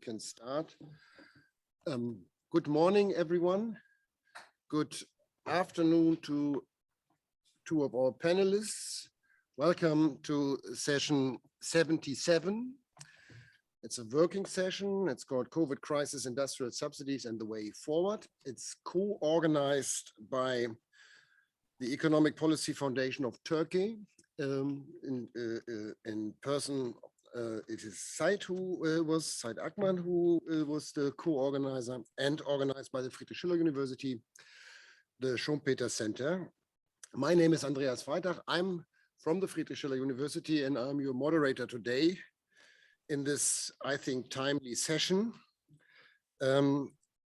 Can start. Good morning, everyone. Good afternoon to two of our panelists. Welcome to session 77. It's a working session. It's called COVID Crisis, Industrial Subsidies and the Way Forward. It's co-organized by the Economic Policy Foundation of Turkey. In person, it is Said Akman, who was the co-organizer, and organized by the Friedrich Schiller University, the Schumpeter Center. My name is Andreas Freitag. I'm from the Friedrich Schiller University, and I'm your moderator today in this, I think, timely session.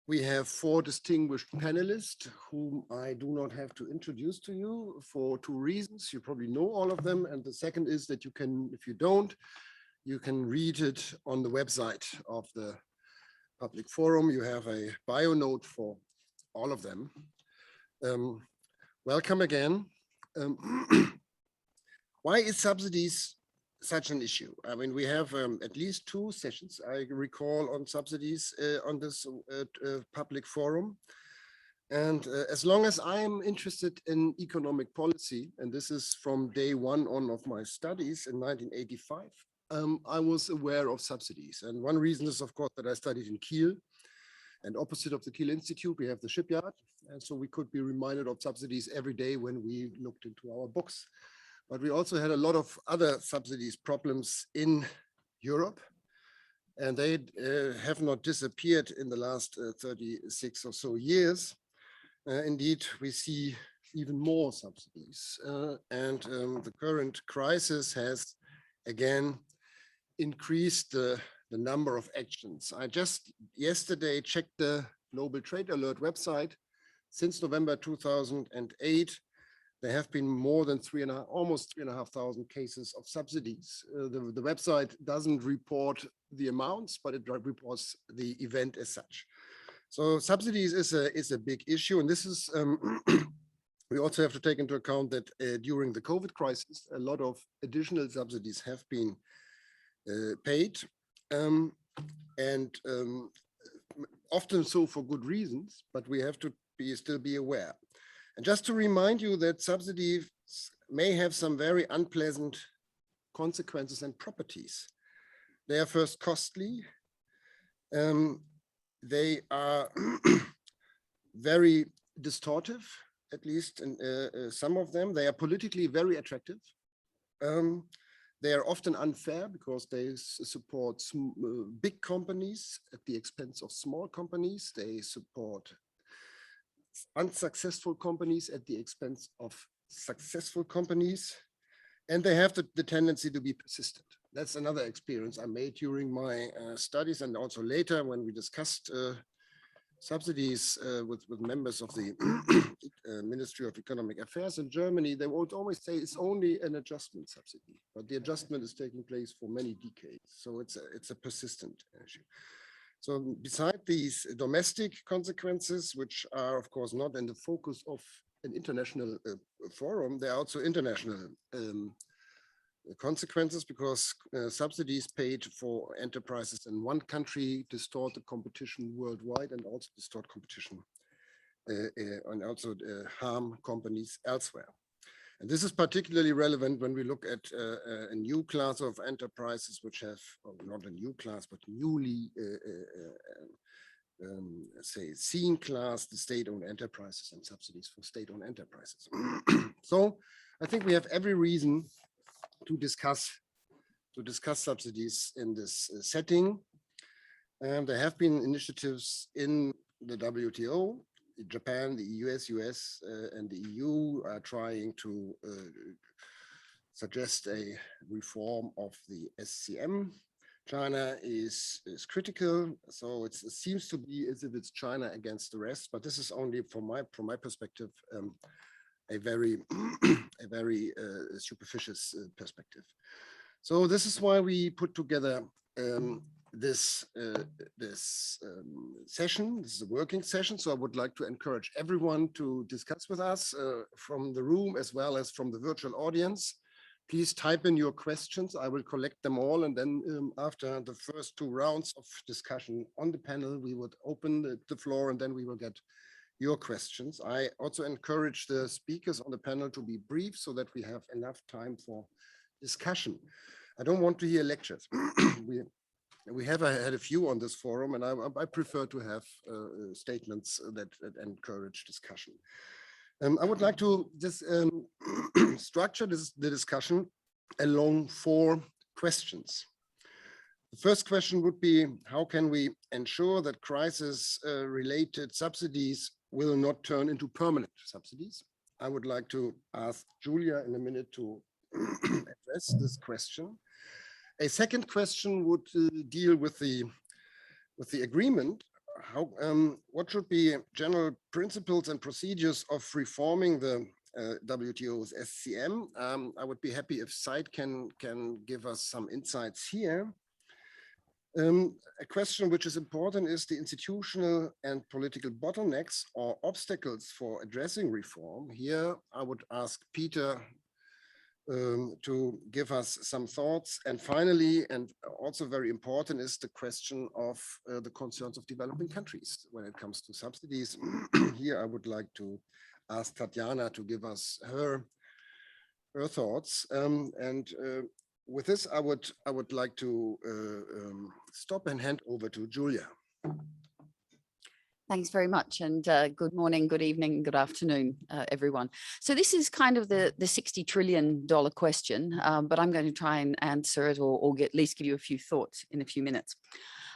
We have four distinguished panelists whom I do not have to introduce to you for two reasons. You probably know all of them. And the second is that you can, if you don't, you can read it on the website of the public forum. You have a bio note for all of them. Welcome again. Why is subsidies such an issue? I mean, we have at least two sessions, I recall, on subsidies on this public forum. And as long as I'm interested in economic policy, and this is from day one on of my studies in 1985, I was aware of subsidies. And one reason is, of course, that I studied in Kiel, and opposite of the Kiel Institute, we have the shipyard. And so we could be reminded of subsidies every day when we looked into our books. But we also had a lot of other subsidies problems in Europe, and they have not disappeared in the last 36 or so years. Indeed, we see even more subsidies. And the current crisis has, again, increased the number of actions. I just yesterday checked the Global Trade Alert website. Since November 2008, there have been more than almost 3,500 cases of subsidies. The website doesn't report the amounts, but it reports the event as such. So subsidies is a big issue, and this is we also have to take into account that during the COVID crisis, a lot of additional subsidies have been paid, and often so for good reasons, but we have to still be aware. And just to remind you that subsidies may have some very unpleasant consequences and properties. They are first costly. They are very distortive, at least in some of them. They are politically very attractive. They are often unfair because they support big companies at the expense of small companies. They support unsuccessful companies at the expense of successful companies, and they have the tendency to be persistent. That's another experience I made during my studies, and also later when we discussed subsidies with members of the Ministry of Economic Affairs in Germany. They would always say it's only an adjustment subsidy, but the adjustment is taking place for many decades, so it's a persistent issue. So beside these domestic consequences, which are, of course, not in the focus of an international forum, there are also international consequences, because subsidies paid for enterprises in one country distort the competition worldwide and also distort competition and also harm companies elsewhere. And this is particularly relevant when we look at a new class of enterprises which have, well, not a new class, but newly, say, seen class, the state-owned enterprises and subsidies for state-owned enterprises. So I think we have every reason to discuss subsidies in this setting. And there have been initiatives in the WTO. Japan, the US, and the EU are trying to suggest a reform of the SCM. China is critical, so it seems to be as if it's China against the rest. But this is only, from my perspective, a very superficial perspective. So this is why we put together this session. This is a working session, so I would like to encourage everyone to discuss with us from the room as well as from the virtual audience. Please type in your questions. I will collect them all. And then after the first 2 rounds of discussion on the panel, we would open the floor and then we will get your questions. I also encourage the speakers on the panel to be brief so that we have enough time for discussion. I don't want to hear lectures. We have had a few on this forum, and I prefer to have statements that encourage discussion. I would like to just structure the discussion along 4 questions. The first question would be, how can we ensure that crisis-related subsidies will not turn into permanent subsidies? I would like to ask Julia in a minute to address this question. A second question would deal with the agreement. What should be general principles and procedures of reforming the WTO's SCM? I would be happy if Said can give us some insights here. A question which is important is the institutional and political bottlenecks or obstacles for addressing reform. Here, I would ask Peter to give us some thoughts. And finally, and also very important, is the question of the concerns of developing countries when it comes to subsidies. Here, I would like to ask Tatjana to give us her thoughts. With this, I would like to stop and hand over to Julia. Thanks very much, and good morning, good evening, good afternoon, everyone. So this is kind of the $60 trillion question, but I'm going to try and answer it or at least give you a few thoughts in a few minutes.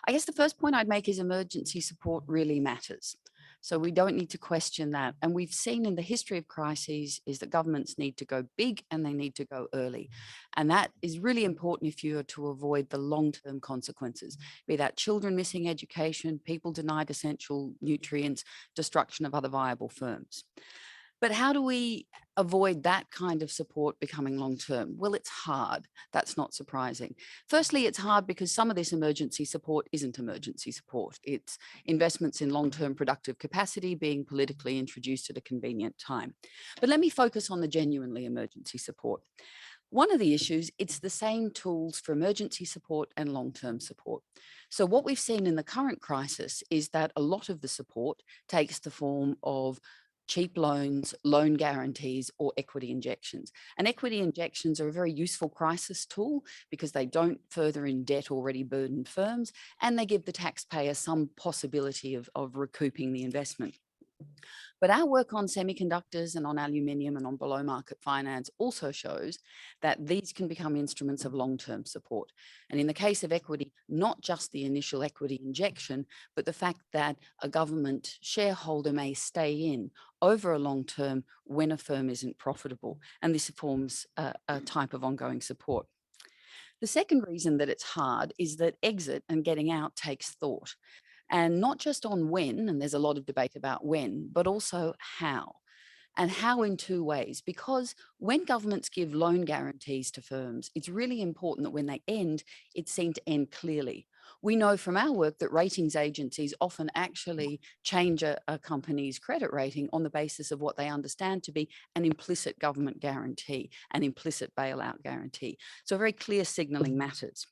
I guess the first point I'd make is emergency support really matters. So we don't need to question that. And we've seen in the history of crises is that governments need to go big and they need to go early. And that is really important if you are to avoid the long-term consequences, be that children missing education, people denied essential nutrients, destruction of other viable firms. But how do we avoid that kind of support becoming long-term? Well, it's hard. That's not surprising. Firstly, it's hard because some of this emergency support isn't emergency support. It's investments in long-term productive capacity being politically introduced at a convenient time. But let me focus on the genuinely emergency support. One of the issues, it's the same tools for emergency support and long-term support. So what we've seen in the current crisis is that a lot of the support takes the form of cheap loans, loan guarantees, or equity injections. And equity injections are a very useful crisis tool because they don't further in debt already burdened firms, and they give the taxpayer some possibility of recouping the investment. But our work on semiconductors and on aluminium and on below market finance also shows that these can become instruments of long-term support. And in the case of equity, not just the initial equity injection, but the fact that a government shareholder may stay in over a long term when a firm isn't profitable. And this forms a type of ongoing support. The second reason that it's hard is that exit and getting out takes thought. And not just on when, and there's a lot of debate about when, but also how. And how in 2 ways, because when governments give loan guarantees to firms, it's really important that when they end, it's seen to end clearly. We know from our work that ratings agencies often actually change a company's credit rating on the basis of what they understand to be an implicit government guarantee, an implicit bailout guarantee. So very clear signaling matters.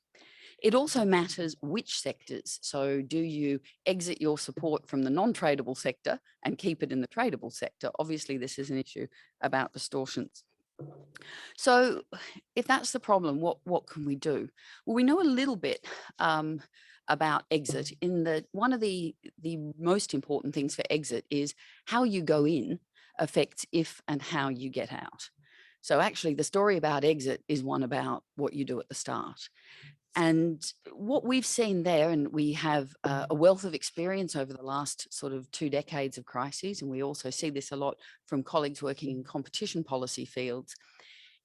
It also matters which sectors. So do you exit your support from the non-tradable sector and keep it in the tradable sector? Obviously, this is an issue about distortions. So if that's the problem, what can we do? Well, we know a little bit about exit in that one of the most important things for exit is how you go in affects if and how you get out. So actually, the story about exit is one about what you do at the start. And what we've seen there, and we have a wealth of experience over the last sort of 2 decades of crises, and we also see this a lot from colleagues working in competition policy fields,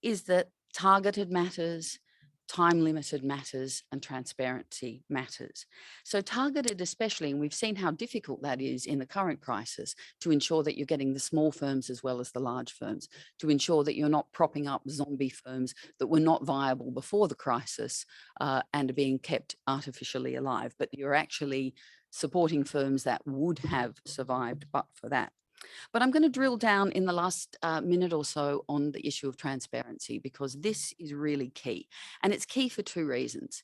is that targeted matters, time-limited matters, and transparency matters. So targeted especially, and we've seen how difficult that is in the current crisis, to ensure that you're getting the small firms as well as the large firms, to ensure that you're not propping up zombie firms that were not viable before the crisis and are being kept artificially alive, but you're actually supporting firms that would have survived but for that. But I'm going to drill down in the last minute or so on the issue of transparency, because this is really key. And it's key for two reasons.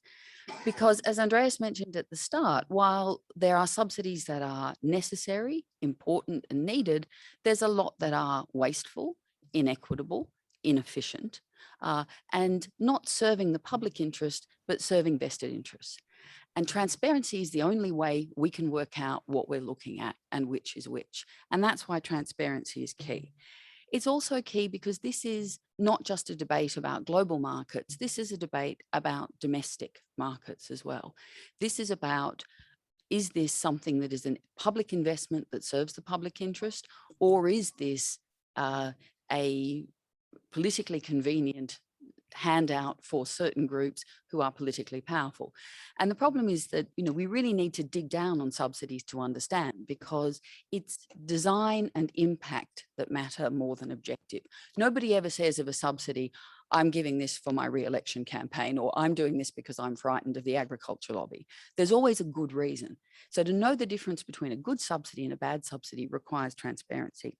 Because as Andreas mentioned at the start, while there are subsidies that are necessary, important and needed, there's a lot that are wasteful, inequitable, inefficient, and not serving the public interest, but serving vested interests. And transparency is the only way we can work out what we're looking at and which is which. And that's why transparency is key. It's also key because this is not just a debate about global markets. This is a debate about domestic markets as well. This is about, is this something that is a public investment that serves the public interest, or is this a politically convenient handout for certain groups who are politically powerful? And the problem is that, we really need to dig down on subsidies to understand, because it's design and impact that matter more than objective. Nobody ever says of a subsidy, I'm giving this for my re-election campaign, or I'm doing this because I'm frightened of the agriculture lobby. There's always a good reason. So to know the difference between a good subsidy and a bad subsidy requires transparency.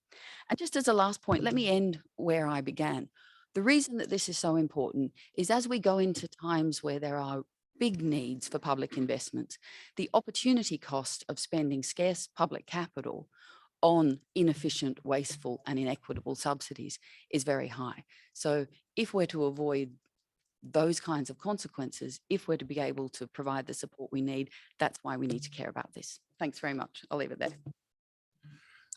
And just as a last point, let me end where I began. The reason that this is so important is, as we go into times where there are big needs for public investments, the opportunity cost of spending scarce public capital on inefficient, wasteful and inequitable subsidies is very high. So if we're to avoid those kinds of consequences, if we're to be able to provide the support we need, that's why we need to care about this. Thanks very much. I'll leave it there.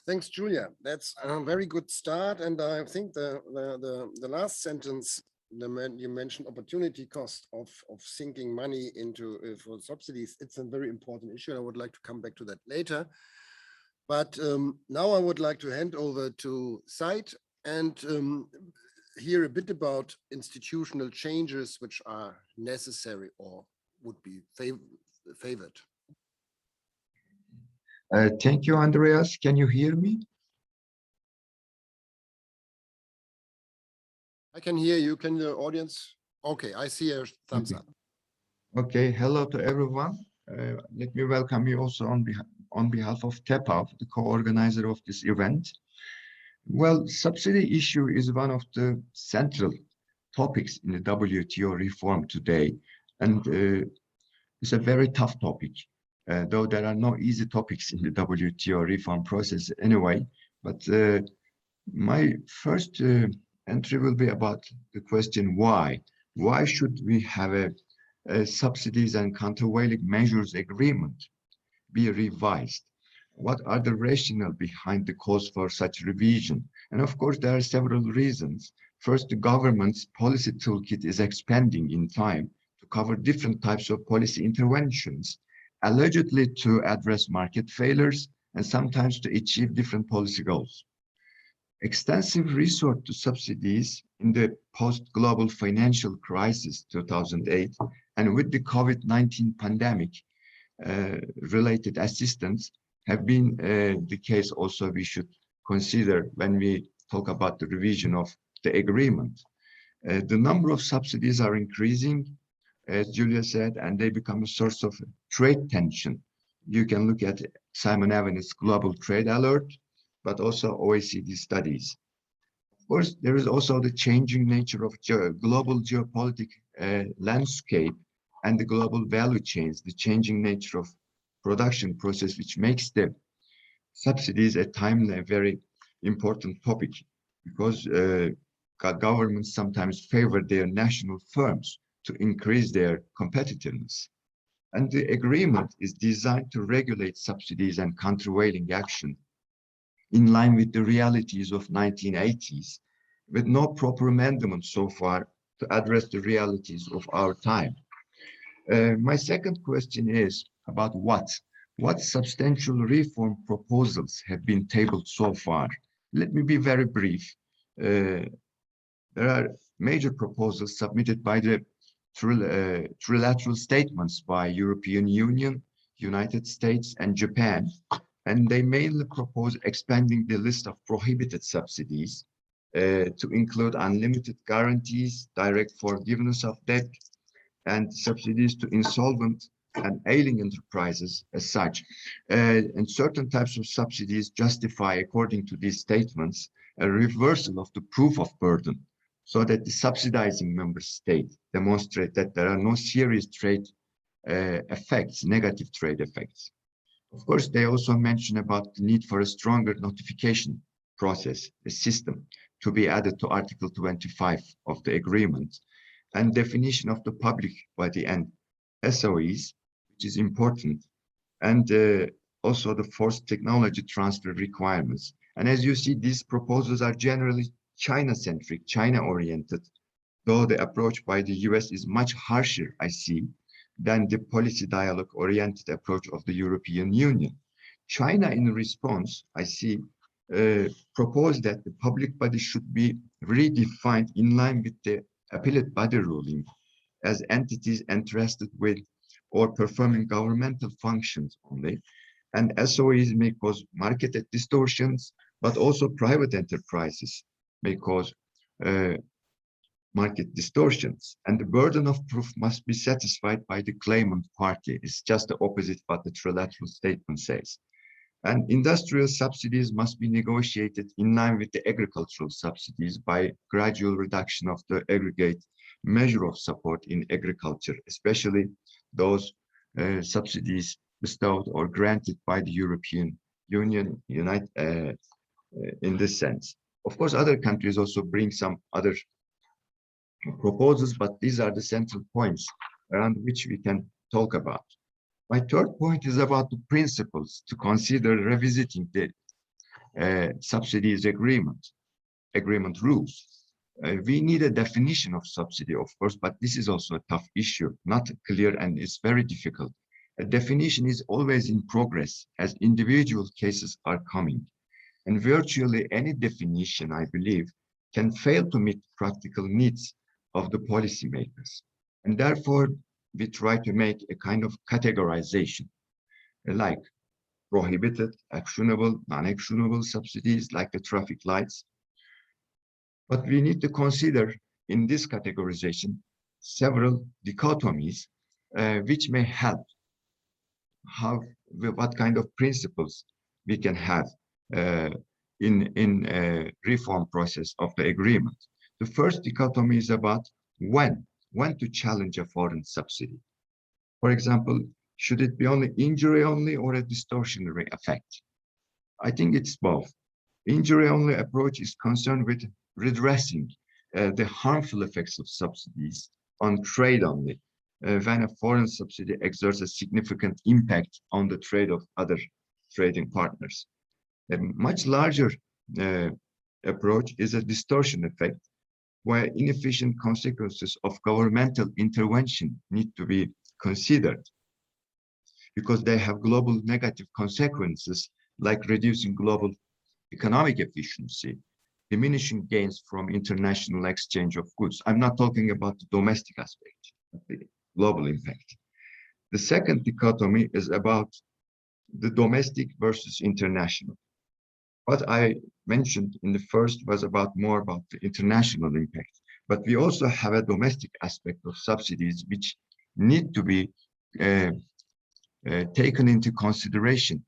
Thanks, Julia. That's a very good start. And I think the last sentence, you mentioned opportunity cost of sinking money into for subsidies. It's a very important issue. I would like to come back to that later. But now I would like to hand over to Said and hear a bit about institutional changes which are necessary or would be favored. Thank you, Andreas. Can you hear me? I can hear you. Can the audience? Okay, I see a thumbs up. Okay, hello to everyone. Let me welcome you also on behalf of TEPAV, the co-organizer of this event. Well, subsidy issue is one of the central topics in the WTO reform today, and it's a very tough topic. Though there are no easy topics in the WTO reform process anyway, but my first entry will be about the question why. Why should we have a subsidies and countervailing measures agreement be revised? What are the rationale behind the cause for such revision? And of course, there are several reasons. First, the government's policy toolkit is expanding in time to cover different types of policy interventions, allegedly to address market failures and sometimes to achieve different policy goals. Extensive resort to subsidies in the post-global financial crisis 2008 and with the COVID-19 pandemic related assistance have been the case also we should consider when we talk about the revision of the agreement. The number of subsidies are increasing, as Julia said, and they become a source of trade tension. You can look at Simon Evans' Global Trade Alert, but also OECD studies. Of course, there is also the changing nature of global geopolitical landscape and the global value chains, the changing nature of production process, which makes the subsidies at times a very important topic, because governments sometimes favor their national firms to increase their competitiveness. And the agreement is designed to regulate subsidies and countervailing action in line with the realities of 1980s, with no proper amendment so far to address the realities of our time. My second question is about what substantial reform proposals have been tabled so far. Let me be very brief. There are major proposals submitted by the trilateral statements by European Union, United States, and Japan, and they mainly propose expanding the list of prohibited subsidies to include unlimited guarantees, direct forgiveness of debt, and subsidies to insolvent and ailing enterprises as such. And certain types of subsidies justify, according to these statements, a reversal of the proof of burden, so that the subsidizing member state demonstrate that there are no serious trade effects, negative trade effects. Of course, they also mention about the need for a stronger notification process, a system to be added to Article 25 of the agreement, and definition of the public body and SOEs, which is important, and also the forced technology transfer requirements. And as you see, these proposals are generally China-centric, China-oriented, though the approach by the US is much harsher, I see, than the policy dialogue-oriented approach of the European Union. China, in response, I see, proposed that the public body should be redefined in line with the appellate body ruling as entities entrusted with or performing governmental functions only. And SOEs may cause market distortions, but also private enterprises may cause market distortions. And the burden of proof must be satisfied by the claimant party. It's just the opposite what the trilateral statement says. And industrial subsidies must be negotiated in line with the agricultural subsidies by gradual reduction of the aggregate measure of support in agriculture, especially those subsidies bestowed or granted by the European Union in this sense. Of course, other countries also bring some other proposals, but these are the central points around which we can talk about. My third point is about the principles to consider revisiting the subsidies agreement rules. We need a definition of subsidy, of course, but this is also a tough issue, not clear, and it's very difficult. A definition is always in progress as individual cases are coming. And virtually any definition, I believe, can fail to meet practical needs of the policymakers. And therefore, we try to make a kind of categorization, like prohibited, actionable, non-actionable subsidies, like the traffic lights. But we need to consider in this categorization several dichotomies which may help what kind of principles we can have in a reform process of the agreement. The first dichotomy is about when to challenge a foreign subsidy. For example, should it be only injury only or a distortionary effect? I think it's both. Injury only approach is concerned with redressing the harmful effects of subsidies on trade only, when a foreign subsidy exerts a significant impact on the trade of other trading partners. A much larger approach is a distortion effect, where inefficient consequences of governmental intervention need to be considered because they have global negative consequences, like reducing global economic efficiency, diminishing gains from international exchange of goods. I'm not talking about the domestic aspect, but the global impact. The second dichotomy is about the domestic versus international. What I mentioned in the first was more about the international impact, but we also have a domestic aspect of subsidies which need to be taken into consideration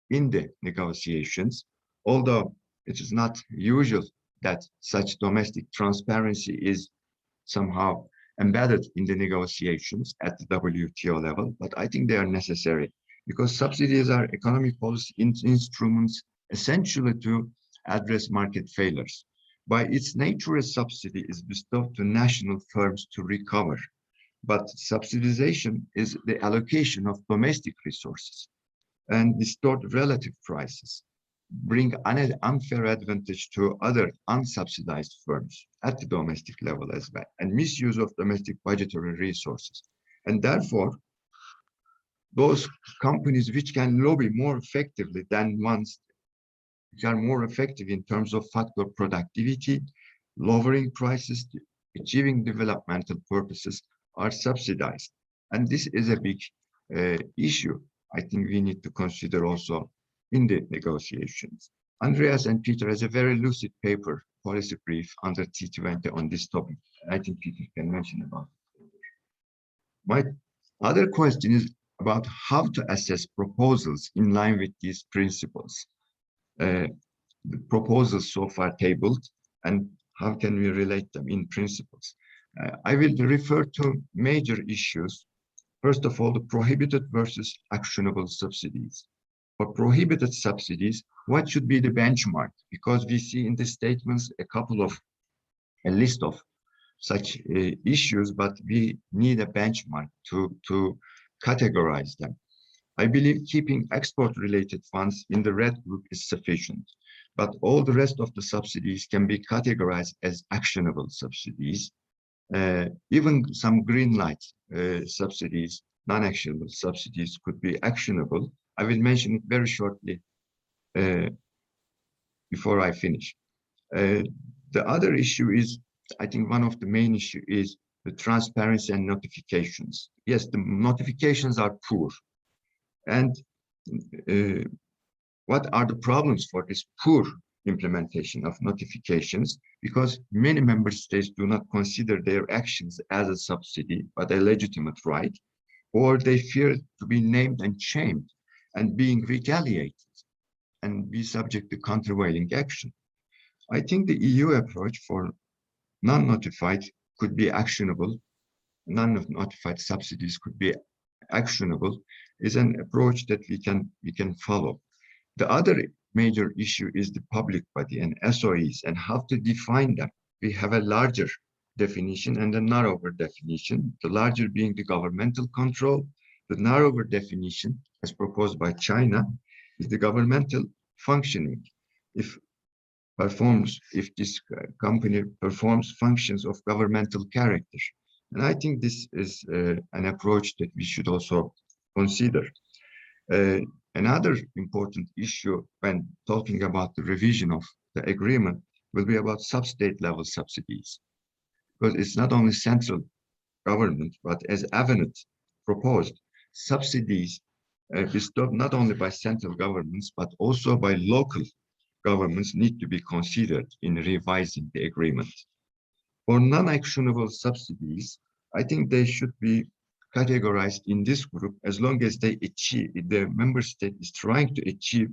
in the negotiations, although it is not usual that such domestic transparency is somehow embedded in the negotiations at the WTO level, but I think they are necessary because subsidies are economic policy instruments essentially to address market failures. By its nature, a subsidy is bestowed to national firms to recover, but subsidization is the allocation of domestic resources and distort relative prices, bring an unfair advantage to other unsubsidized firms at the domestic level as well, and misuse of domestic budgetary resources. And therefore, those companies which can lobby more effectively than ones which are more effective in terms of factor productivity, lowering prices, achieving developmental purposes are subsidized. And this is a big issue I think we need to consider also in the negotiations. Andreas and Peter has a very lucid paper, policy brief under T20 on this topic. I think Peter can mention about it. My Other question is about how to assess proposals in line with these principles. The proposals so far tabled, and how can we relate them in principles? I will refer to major issues. First of all, the prohibited versus actionable subsidies. For prohibited subsidies, what should be the benchmark? Because we see in the statements a list of such issues, but we need a benchmark to categorize them. I believe keeping export-related funds in the red group is sufficient, but all the rest of the subsidies can be categorized as actionable subsidies. Even some green light subsidies, non-actionable subsidies could be actionable. I will mention it very shortly before I finish. The other issue is, I think one of the main issue is the transparency and notifications. Yes, the notifications are poor. And what are the problems for this poor implementation of notifications? Because many member states do not consider their actions as a subsidy, but a legitimate right, or they fear to be named and shamed and being retaliated and be subject to countervailing action. I think the EU approach for non-notified could be actionable. Non-notified subsidies could be actionable, is an approach that we can follow. The other major issue is the public body and SOEs and how to define them. We have a larger definition and a narrower definition, the larger being the governmental control. The narrower definition, as proposed by China, is the governmental functioning. If this company performs functions of governmental character. And I think this is an approach that we should also consider. Another important issue when talking about the revision of the agreement will be about sub-state level subsidies. Because it's not only central government, but as Avenet proposed, subsidies bestowed not only by central governments, but also by local governments need to be considered in revising the agreement. For non-actionable subsidies, I think they should be categorized in this group as long as the member state is trying to achieve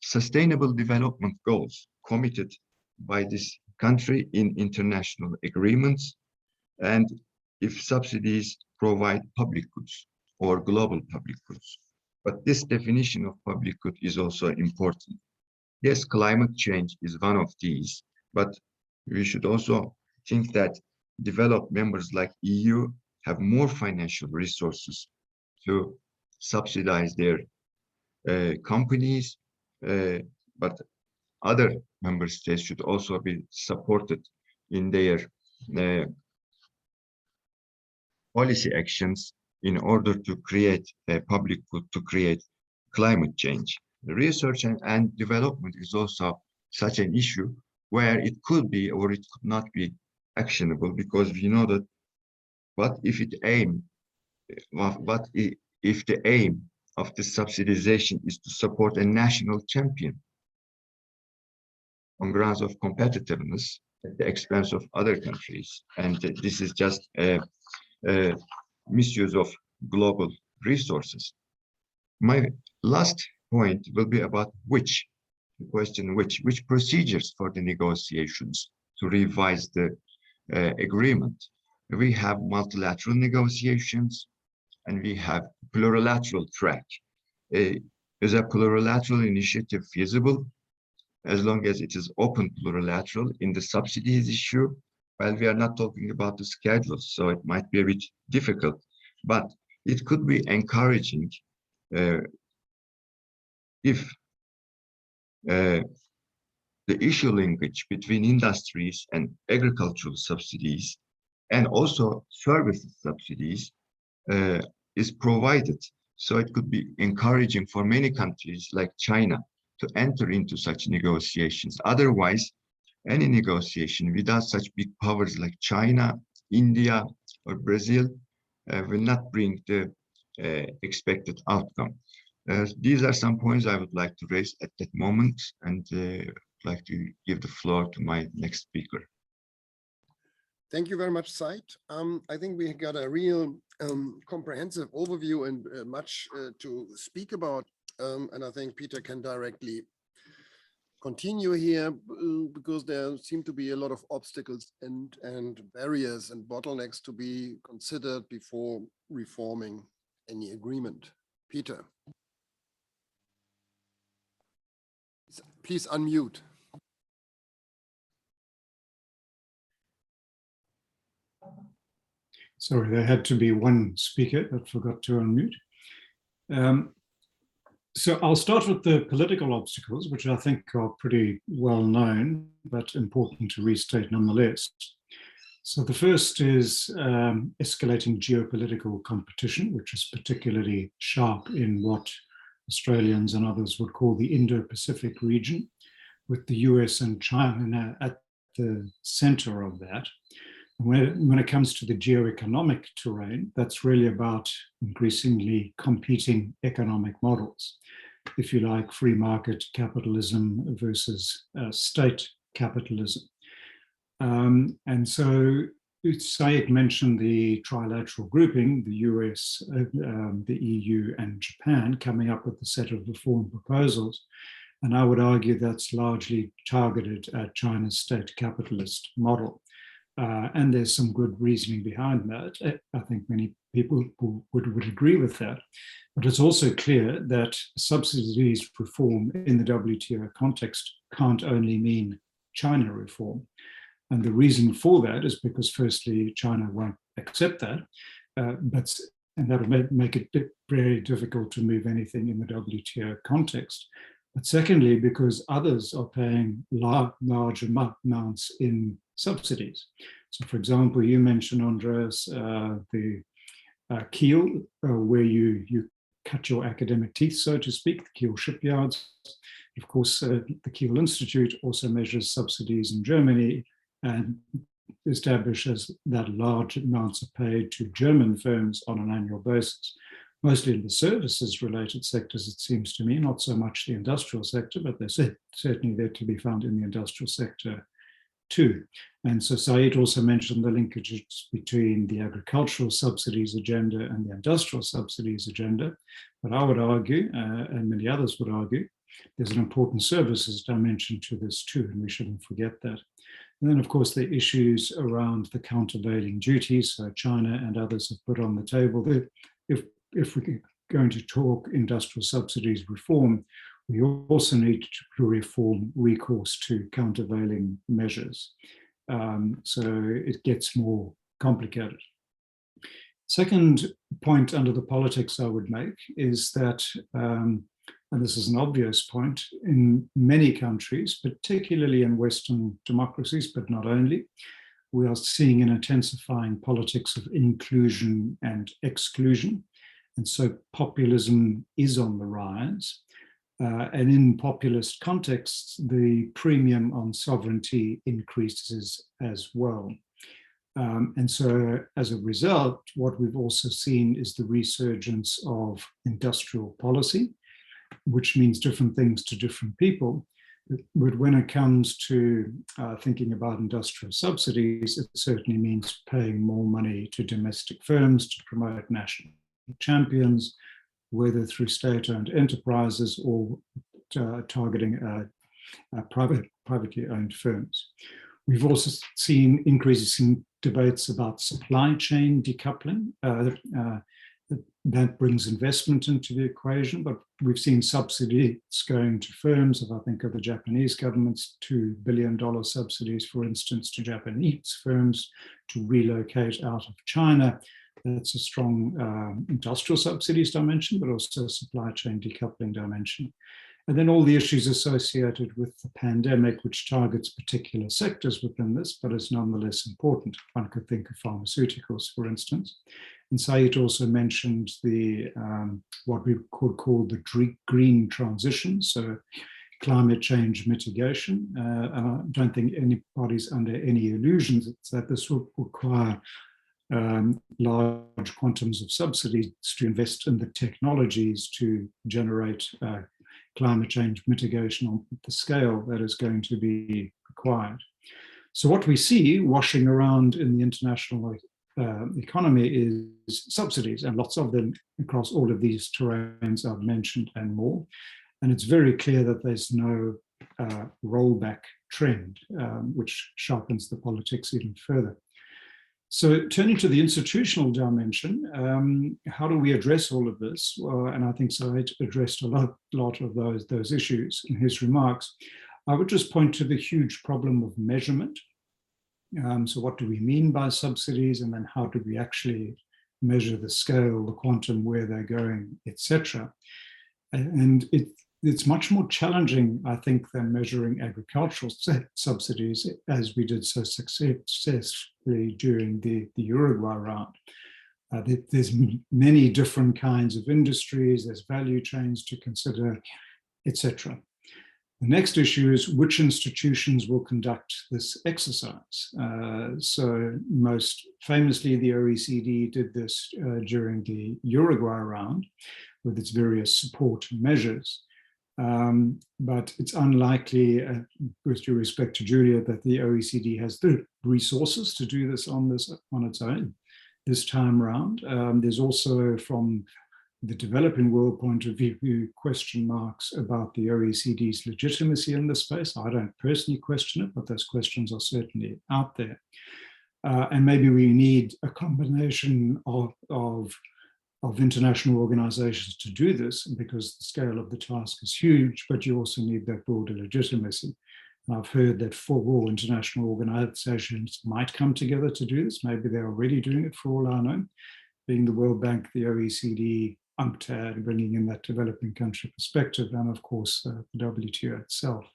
sustainable development goals committed by this country in international agreements, and if subsidies provide public goods or global public goods. But this definition of public good is also important. Yes, climate change is one of these, but we should also think that developed members like EU have more financial resources to subsidize their companies, but other member states should also be supported in their policy actions in order to create a public good, to create climate change. Research and development is also such an issue where it could be or it could not be actionable, because we know that what if the aim of the subsidization is to support a national champion on grounds of competitiveness at the expense of other countries, and this is just a misuse of global resources. My last point will be about which procedures for the negotiations to revise the agreement. We have multilateral negotiations and we have plurilateral track. Is a plurilateral initiative feasible as long as it is open plurilateral in the subsidies issue? Well, we are not talking about the schedules, so it might be a bit difficult, but it could be encouraging if the issue linkage between industries and agricultural subsidies and also services subsidies is provided. So it could be encouraging for many countries like China to enter into such negotiations. Otherwise, any negotiation without such big powers like China, India, or Brazil will not bring the expected outcome. These are some points I would like to raise at that moment, and like to give the floor to my next speaker. Thank you very much, Said. I think we got a real comprehensive overview and much to speak about. And I think Peter can directly continue here because there seem to be a lot of obstacles and barriers and bottlenecks to be considered before reforming any agreement. Peter, please unmute. Sorry, there had to be one speaker that forgot to unmute. So I'll start with the political obstacles, which I think are pretty well known, but important to restate nonetheless. So the first is escalating geopolitical competition, which is particularly sharp in what Australians and others would call the Indo-Pacific region, with the US and China at the center of that. When it comes to the geoeconomic terrain, that's really about increasingly competing economic models. If you like, free market capitalism versus state capitalism. And so Said mentioned the trilateral grouping, the US, the EU and Japan coming up with a set of reform proposals. And I would argue that's largely targeted at China's state capitalist model. And there's some good reasoning behind that. I think many people would agree with that. But it's also clear that subsidies reform in the WTO context can't only mean China reform. And the reason for that is because firstly, China won't accept that, and that would make it very difficult to move anything in the WTO context. But secondly, because others are paying large amounts in subsidies. So for example, you mentioned, Andreas, the Kiel, where you cut your academic teeth, so to speak, the Kiel shipyards. Of course, the Kiel Institute also measures subsidies in Germany and establishes that large amounts are paid to German firms on an annual basis. Mostly in the services related sectors, it seems to me, not so much the industrial sector, but they're certainly there to be found in the industrial sector too. And so Said also mentioned the linkages between the agricultural subsidies agenda and the industrial subsidies agenda. But I would argue, and many others would argue, there's an important services dimension to this too, and we shouldn't forget that. And then, of course, the issues around the countervailing duties. So China and others have put on the table that if we're going to talk industrial subsidies reform, we also need to reform recourse to countervailing measures. So it gets more complicated. Second point under the politics I would make is that, and this is an obvious point, in many countries, particularly in Western democracies, but not only, we are seeing an intensifying politics of inclusion and exclusion. And so populism is on the rise. And in populist contexts, the premium on sovereignty increases as well. And so as a result, what we've also seen is the resurgence of industrial policy, which means different things to different people. But when it comes to thinking about industrial subsidies, it certainly means paying more money to domestic firms to promote national champions, whether through state-owned enterprises or targeting privately owned firms. We've also seen increases in debates about supply chain decoupling. That brings investment into the equation, but we've seen subsidies going to firms, if I think of the Japanese government's $2 billion subsidies, for instance, to Japanese firms to relocate out of China. That's a strong industrial subsidies dimension, but also a supply chain decoupling dimension. And then all the issues associated with the pandemic, which targets particular sectors within this, but is nonetheless important. One could think of pharmaceuticals, for instance. And Said also mentioned the what we could call the green transition, so climate change mitigation. And I don't think anybody's under any illusions that this will require large quantums of subsidies to invest in the technologies to generate climate change mitigation on the scale that is going to be required. So what we see washing around in the international economy is subsidies, and lots of them across all of these terrains I've mentioned and more. And it's very clear that there's no rollback trend, which sharpens the politics even further. So turning to the institutional dimension, how do we address all of this? And I think Said addressed a lot of those issues in his remarks. I would just point to the huge problem of measurement. So what do we mean by subsidies, and then how do we actually measure the scale, the quantum, where they're going, etc. And it's much more challenging, I think, than measuring agricultural subsidies, as we did so successfully during the Uruguay round. There's many different kinds of industries, there's value chains to consider, etc. The next issue is which institutions will conduct this exercise. So most famously, the OECD did this during the Uruguay round with its various support measures. But it's unlikely, with due respect to Julia, that the OECD has the resources to do this on its own this time around. There's also, from the developing world point of view, question marks about the OECD's legitimacy in this space. I don't personally question it, but those questions are certainly out there. And maybe we need a combination of international organizations to do this, because the scale of the task is huge, but you also need that broader legitimacy. And I've heard that 4 international organizations might come together to do this. Maybe they're already doing it, for all I know, being the World Bank, the OECD, UNCTAD, bringing in that developing country perspective, and of course, the WTO itself.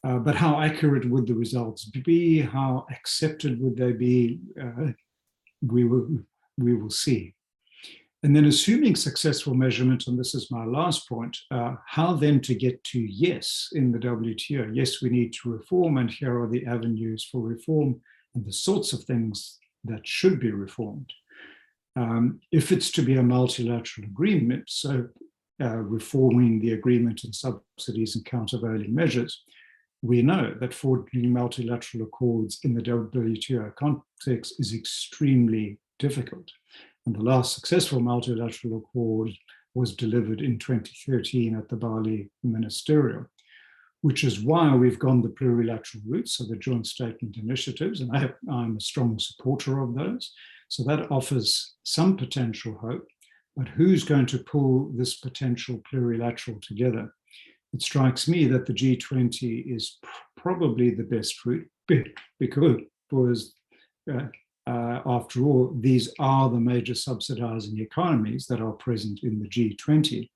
But how accurate would the results be? How accepted would they be? We will see. And then, assuming successful measurement, and this is my last point, how then to get to yes in the WTO? Yes, we need to reform, and here are the avenues for reform and the sorts of things that should be reformed. If it's to be a multilateral agreement, so reforming the agreement and subsidies and countervailing measures, we know that forging multilateral accords in the WTO context is extremely difficult. And the last successful multilateral accord was delivered in 2013 at the Bali Ministerial, which is why we've gone the plurilateral route, so the joint statement initiatives, and I'm a strong supporter of those. So that offers some potential hope, but who's going to pull this potential plurilateral together? It strikes me that the G20 is probably the best route, because after all, these are the major subsidizing economies that are present in the G20.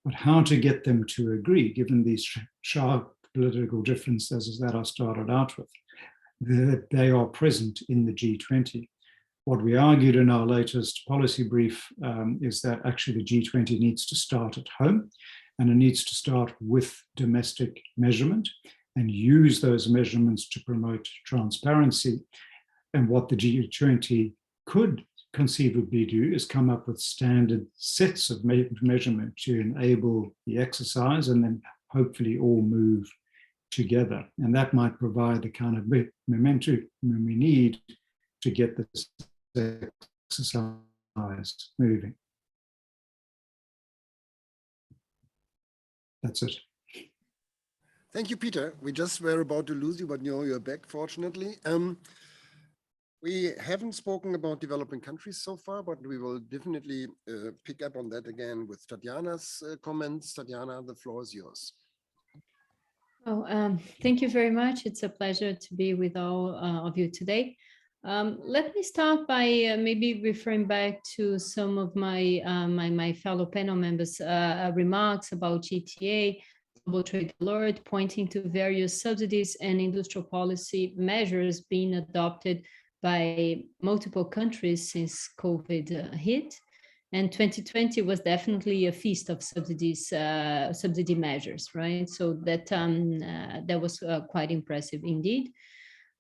But how to get them to agree, given these sharp political differences that I started out with, that they are present in the G20. What we argued in our latest policy brief is that actually the G20 needs to start at home, and it needs to start with domestic measurement and use those measurements to promote transparency. And what the G20 could conceivably do is come up with standard sets of measurement to enable the exercise, and then hopefully all move together. And that might provide the kind of momentum we need to get this exercise moving. That's it. Thank you, Peter. We just were about to lose you, but you're back, fortunately. We haven't spoken about developing countries so far, but we will definitely pick up on that again with Tatjana's comments. Tatjana, the floor is yours. Oh, thank you very much. It's a pleasure to be with all of you today. Let me start by maybe referring back to some of my my fellow panel members' remarks about GTA, Global Trade Alert, pointing to various subsidies and industrial policy measures being adopted by multiple countries since COVID hit. And 2020 was definitely a feast of subsidies, subsidy measures, right? So that that was quite impressive indeed.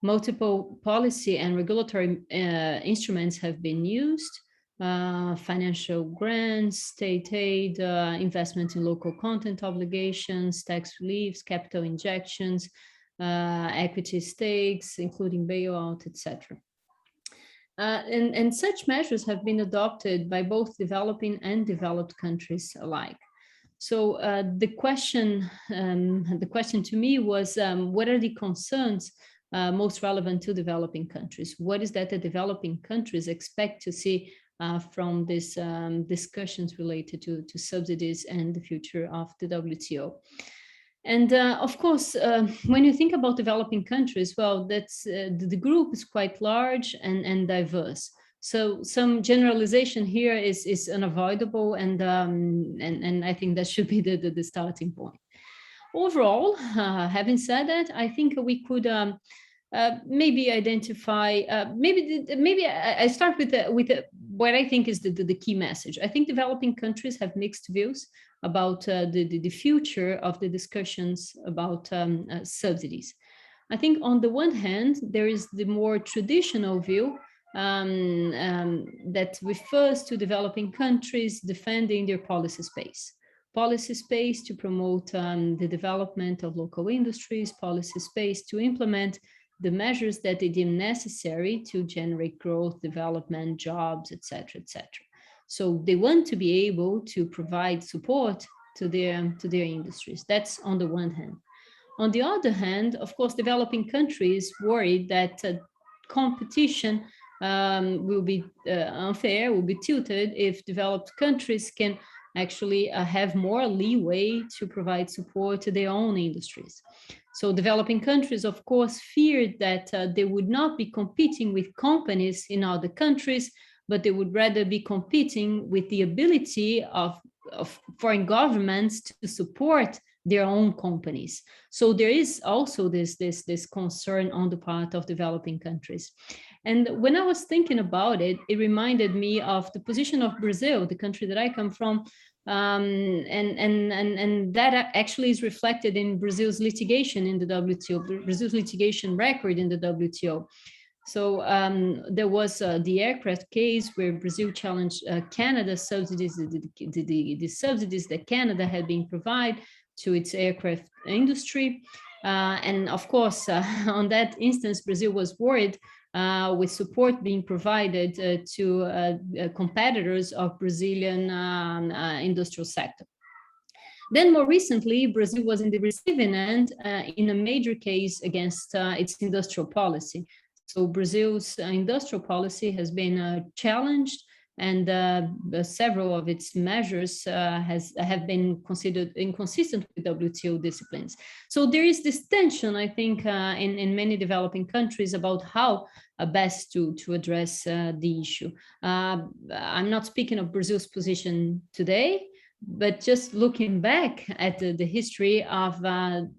Multiple policy and regulatory instruments have been used, financial grants, state aid, investment in local content obligations, tax reliefs, capital injections, equity stakes, including bailout, etc. And such measures have been adopted by both developing and developed countries alike. So the question to me was, what are the concerns most relevant to developing countries? What is that the developing countries expect to see from these discussions related to subsidies and the future of the WTO? And of course, when you think about developing countries, well, that's the group is quite large and diverse. So some generalization here is unavoidable, and I think that should be the starting point. Overall, having said that, I think we could maybe identify. Maybe I start with what I think is the key message. I think developing countries have mixed views about the future of the discussions about subsidies. I think on the one hand, there is the more traditional view that refers to developing countries defending their policy space to promote the development of local industries, policy space to implement the measures that they deem necessary to generate growth, development, jobs, etc., etc. So they want to be able to provide support to their industries. That's on the one hand. On the other hand, of course, developing countries worry that competition will be unfair, will be tilted if developed countries can actually have more leeway to provide support to their own industries. So developing countries, of course, feared that they would not be competing with companies in other countries, but they would rather be competing with the ability of foreign governments to support their own companies. So there is also this concern on the part of developing countries. And when I was thinking about it, it reminded me of the position of Brazil, the country that I come from, and that actually is reflected in Brazil's litigation in the WTO, Brazil's litigation record in the WTO. So there was the aircraft case where Brazil challenged Canada's subsidies, the subsidies that Canada had been provided to its aircraft industry. And of course, on that instance, Brazil was worried with support being provided to competitors of Brazilian industrial sector. Then more recently, Brazil was in the receiving end in a major case against its industrial policy. So Brazil's industrial policy has been challenged, and several of its measures have been considered inconsistent with WTO disciplines. So there is this tension, I think, in many developing countries about how best to address the issue. I'm not speaking of Brazil's position today, but just looking back at the history of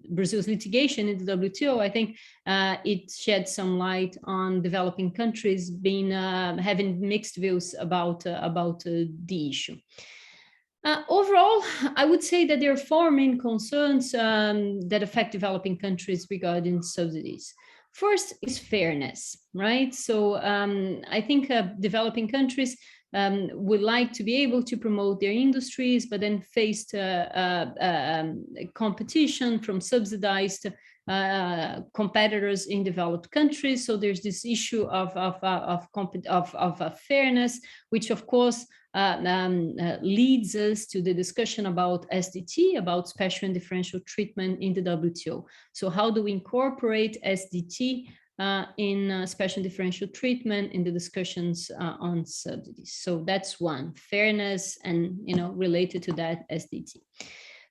Brazil's litigation in the WTO, I think it shed some light on developing countries being having mixed views about the issue. Overall, I would say that there are four main concerns that affect developing countries regarding subsidies. First is fairness, right? So I think developing countries would like to be able to promote their industries, but then faced competition from subsidized competitors in developed countries. So there's this issue of fairness, which of course leads us to the discussion about SDT, about special and differential treatment in the WTO. So how do we incorporate SDT in special differential treatment in the discussions on subsidies? So that's one, fairness, and related to that, SDT.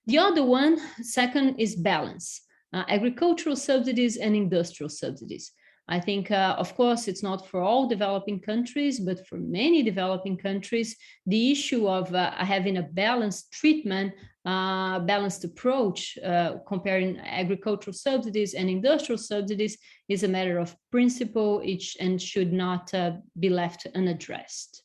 The other one, second, is balance. Agricultural subsidies and industrial subsidies. I think, of course, it's not for all developing countries, but for many developing countries, the issue of having a balanced treatment, balanced approach, comparing agricultural subsidies and industrial subsidies is a matter of principle, and should not be left unaddressed.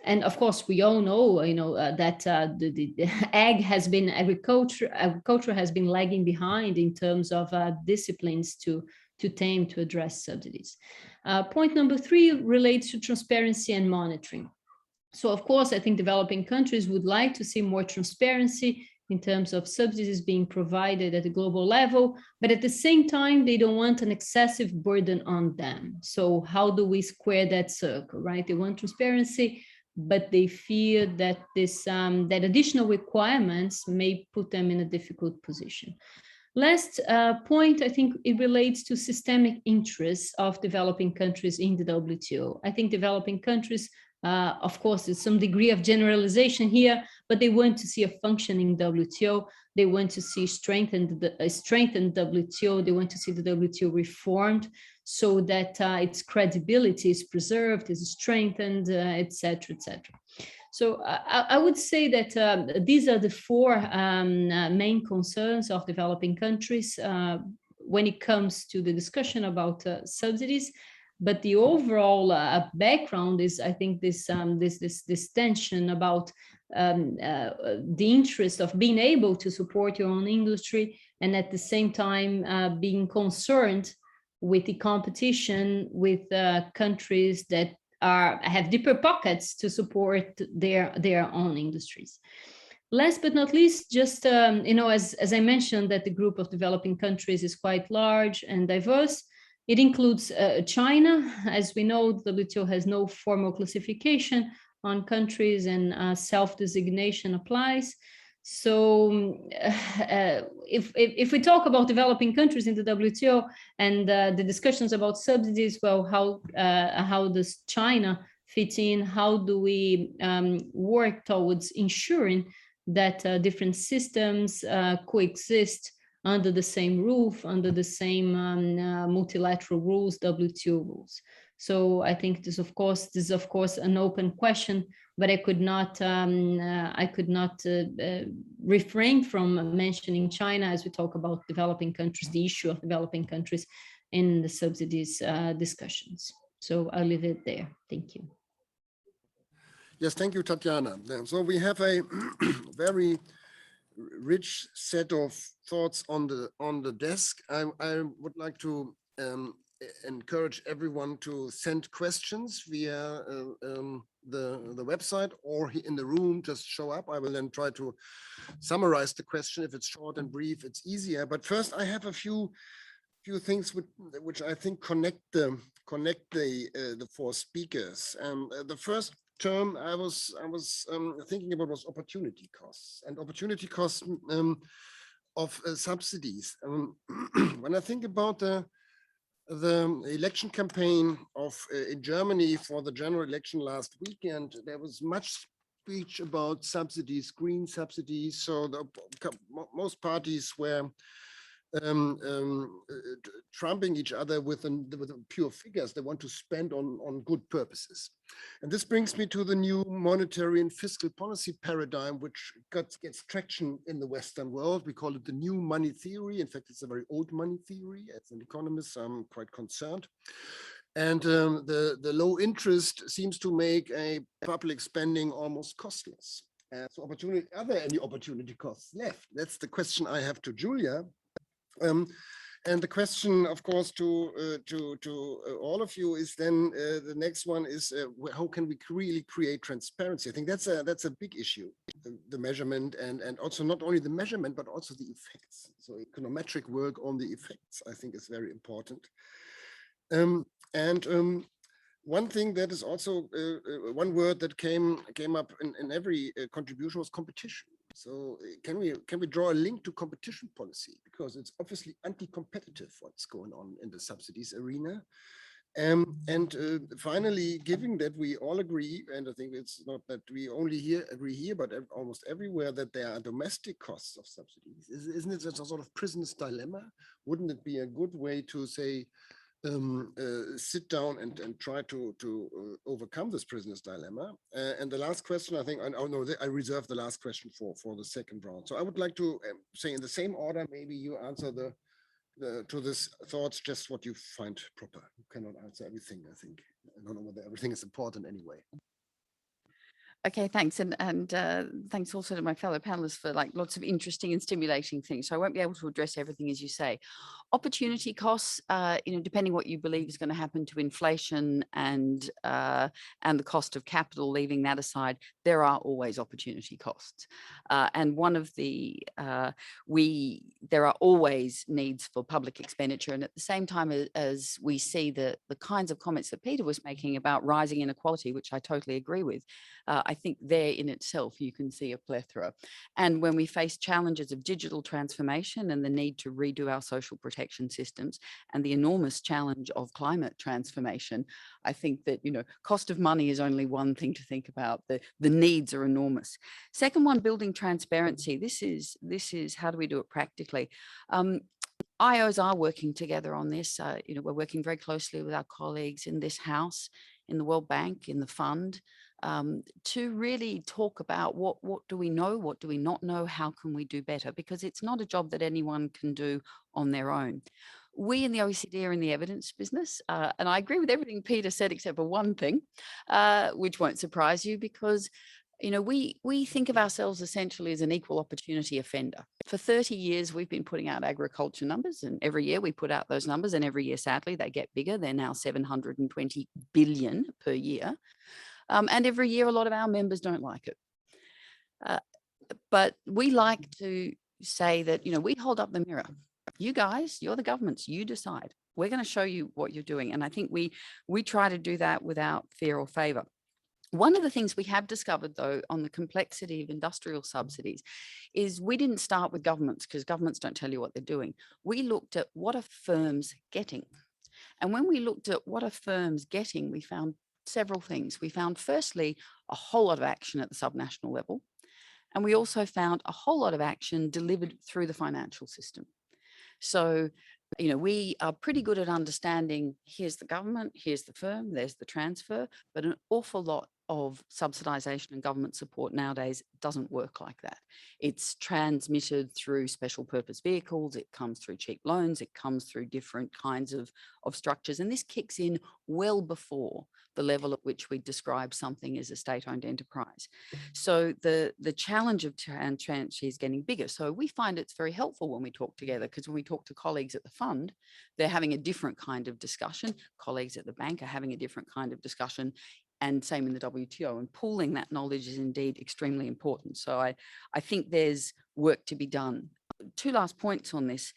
And of course, we all know, that the agriculture has been lagging behind in terms of disciplines to address subsidies. Point number 3 relates to transparency and monitoring. So of course, I think developing countries would like to see more transparency in terms of subsidies being provided at a global level, but at the same time, they don't want an excessive burden on them. So how do we square that circle, right? They want transparency, but they fear that that additional requirements may put them in a difficult position. Last point, I think it relates to systemic interests of developing countries in the WTO. I think developing countries, of course, there's some degree of generalization here, but they want to see a functioning WTO. They want to see strengthened WTO. They want to see the WTO reformed so that its credibility is preserved, is strengthened, et cetera, et cetera. So I would say that these are the four main concerns of developing countries when it comes to the discussion about subsidies. But the overall background is, I think, this tension about the interest of being able to support your own industry, and at the same time being concerned with the competition with countries that have deeper pockets to support their own industries. Last but not least, just as I mentioned, that the group of developing countries is quite large and diverse. It includes China. As we know, the WTO has no formal classification on countries, and self-designation applies. So if we talk about developing countries in the WTO and the discussions about subsidies, well, how does China fit in? How do we work towards ensuring that different systems coexist under the same roof, under the same multilateral rules, WTO rules? So I think this is of course an open question, but I could not refrain from mentioning China as we talk about developing countries, the issue of developing countries in the subsidies discussions. So I'll leave it there. Thank you. Yes, thank you, Tatiana. So we have a very rich set of thoughts on the desk. I would like to encourage everyone to send questions via the website or in the room. Just show up. I will then try to summarize the question. If it's short and brief, it's easier. But first, I have a few things which I think connect the four speakers. The first term I was thinking about was opportunity costs and opportunity costs of subsidies. When I think about the election campaign in Germany for the general election last weekend, there was much speech about subsidies, green subsidies. So most parties were trumping each other with pure figures they want to spend on good purposes. And this brings me to the new monetary and fiscal policy paradigm, which gets traction in the Western world. We call it the new money theory. In fact, it's a very old money theory. As an economist, I'm quite concerned. And the low interest seems to make a public spending almost costless. So are there any opportunity costs left? That's the question I have to Julia. And the question, of course, to all of you is then the next one is how can we really create transparency? I think that's a big issue, the measurement and also not only the measurement but also the effects. So econometric work on the effects, I think, is very important. One thing that is also one word that came up in every contribution was competition. So can we draw a link to competition policy, because it's obviously anti-competitive what's going on in the subsidies arena. Finally, given that we all agree, and I think it's not that we only agree here, but almost everywhere, that there are domestic costs of subsidies, isn't it a sort of prisoner's dilemma? Wouldn't it be a good way to say, sit down and try to overcome this prisoner's dilemma? And the last question, I think, I reserve the last question for the second round. So I would like to say in the same order, maybe you answer to this thoughts, just what you find proper. You cannot answer everything, I think. I don't know whether everything is important anyway. Okay, thanks. And thanks also to my fellow panelists for like lots of interesting and stimulating things. So I won't be able to address everything as you say. Opportunity costs, depending what you believe is going to happen to inflation and the cost of capital, leaving that aside, there are always opportunity costs. And one of the, there are always needs for public expenditure. And at the same time as we see the kinds of comments that Peter was making about rising inequality, which I totally agree with, I think there in itself, you can see a plethora. And when we face challenges of digital transformation and the need to redo our social protection systems and the enormous challenge of climate transformation, I think that, cost of money is only one thing to think about. The needs are enormous. Second one, building transparency. This is how do we do it practically? IOs are working together on this. We're working very closely with our colleagues in this house, in the World Bank, in the fund, to really talk about what do we know, what do we not know, how can we do better? Because it's not a job that anyone can do on their own. We in the OECD are in the evidence business, and I agree with everything Peter said except for one thing, which won't surprise you, because we think of ourselves essentially as an equal opportunity offender. For 30 years, we've been putting out agriculture numbers, and every year we put out those numbers, and every year, sadly, they get bigger. They're now 720 billion per year. And every year, a lot of our members don't like it. But we like to say that, we hold up the mirror. You guys, you're the governments, you decide. We're going to show you what you're doing. And I think we try to do that without fear or favor. One of the things we have discovered, though, on the complexity of industrial subsidies is we didn't start with governments, because governments don't tell you what they're doing. We looked at what are firms getting. And when we looked at what are firms getting, we found several things. We found, firstly, a whole lot of action at the subnational level. And we also found a whole lot of action delivered through the financial system. So, we are pretty good at understanding, here's the government, here's the firm, there's the transfer, but an awful lot of subsidization and government support nowadays doesn't work like that. It's transmitted through special purpose vehicles, it comes through cheap loans, it comes through different kinds of structures. And this kicks in well before the level at which we describe something as a state-owned enterprise. So the challenge of transparency is getting bigger. So we find it's very helpful when we talk together, because when we talk to colleagues at the fund, they're having a different kind of discussion. Colleagues at the bank are having a different kind of discussion, and same in the WTO. And pooling that knowledge is indeed extremely important. So I think there's work to be done. Two last points on this.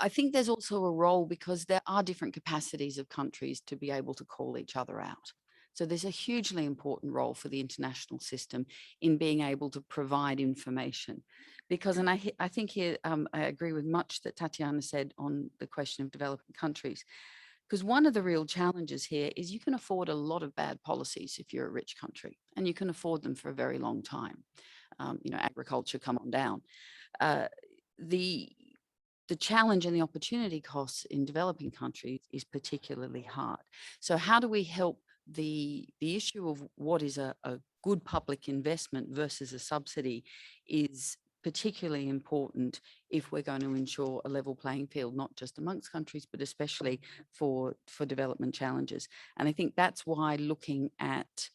I think there's also a role, because there are different capacities of countries to be able to call each other out. So there's a hugely important role for the international system in being able to provide information. Because, and I think here, I agree with much that Tatiana said on the question of developing countries. Because one of the real challenges here is you can afford a lot of bad policies if you're a rich country, and you can afford them for a very long time. Agriculture, come on down. The challenge and the opportunity costs in developing countries is particularly hard. So how do we help the issue of what is a good public investment versus a subsidy is particularly important if we're going to ensure a level playing field, not just amongst countries, but especially for development challenges. And I think that's why looking at